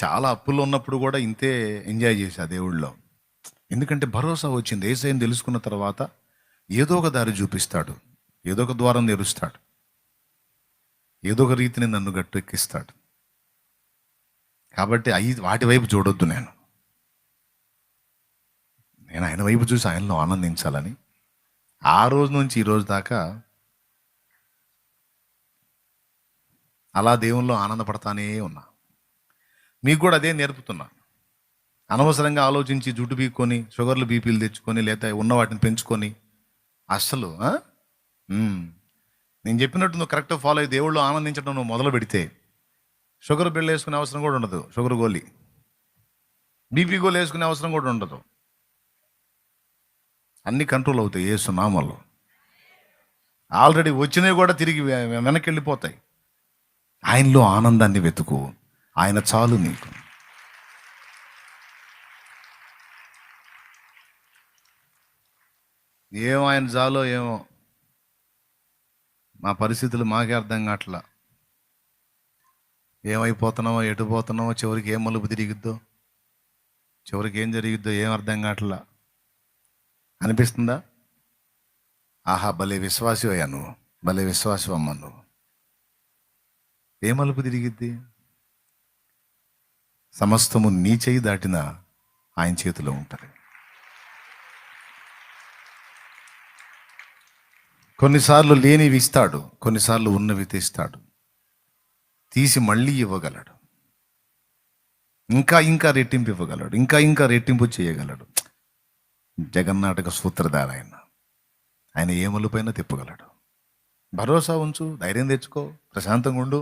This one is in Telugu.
చాలా అప్పుల్లో ఉన్నప్పుడు కూడా ఇంతే ఎంజాయ్ చేశా దేవుళ్ళో. ఎందుకంటే భరోసా వచ్చింది. యేసయ్యని తెలుసుకున్న తర్వాత ఏదో ఒక దారి చూపిస్తాడు. ఏదో ఒక ద్వారం తెరుస్తాడు. ఏదో ఒక రీతిని నన్ను గట్టెక్కిస్తాడు. కాబట్టి వాటి వైపు చూడొద్దు నేను. నేను ఆయన వైపు చూసి ఆయనలో ఆనందించాలని ఆ రోజు నుంచి ఈ రోజు దాకా అలా దేవుల్లో ఆనందపడతానే ఉన్నా. మీకు కూడా అదే నేర్పుతున్నా. అనవసరంగా ఆలోచించి జుట్టు పీక్కొని షుగర్లు బీపీలు తెచ్చుకొని లేదా ఉన్న వాటిని పెంచుకొని అస్సలు నేను చెప్పినట్టు నువ్వు కరెక్ట్గా ఫాలో అయ్యి దేవుళ్ళు ఆనందించడం నువ్వు మొదలు పెడితే షుగర్ బిళ్ళ వేసుకునే అవసరం కూడా ఉండదు. షుగర్ గోళీ బీపీ గోళీ వేసుకునే అవసరం కూడా ఉండదు. అన్నీ కంట్రోల్ అవుతాయి యేసు నామములో. ఆల్రెడీ వచ్చినవి కూడా తిరిగి వెనక్కి వెళ్ళిపోతాయి. ఆయనలో ఆనందాన్ని వెతుకు. ఆయన చాలు నీకు. ఏమో ఆయన చాలో ఏమో, మా పరిస్థితులు మాకే అర్థం కావట్లా. ఏమైపోతున్నామో, ఎటు పోతున్నామో, చివరికి ఏం మలుపు తిరిగిద్దో, చివరికి ఏం జరిగిద్దో ఏం అర్థం కావట్లా అనిపిస్తుందా? ఆహా, భలే విశ్వాసి అయ్యా నువ్వు, భలే విశ్వాసి అమ్మ నువ్వు. ఏ మలుపు తిరిగిద్ది? సమస్తము నీ చేయి దాటిన ఆయన చేతిలో ఉంటుంది. కొన్నిసార్లు లేనివి ఇస్తాడు, కొన్నిసార్లు ఉన్నవి తీస్తాడు, తీసి మళ్ళీ ఇవ్వగలడు. ఇంకా ఇంకా రెట్టింపు ఇవ్వగలడు, ఇంకా ఇంకా రెట్టింపు చేయగలడు. జగన్నాటక సూత్రధార ఆయన ఏ మలుపైనా తిప్పగలడు. భరోసా ఉంచు, ధైర్యం తెచ్చుకో, ప్రశాంతంగా ఉండు.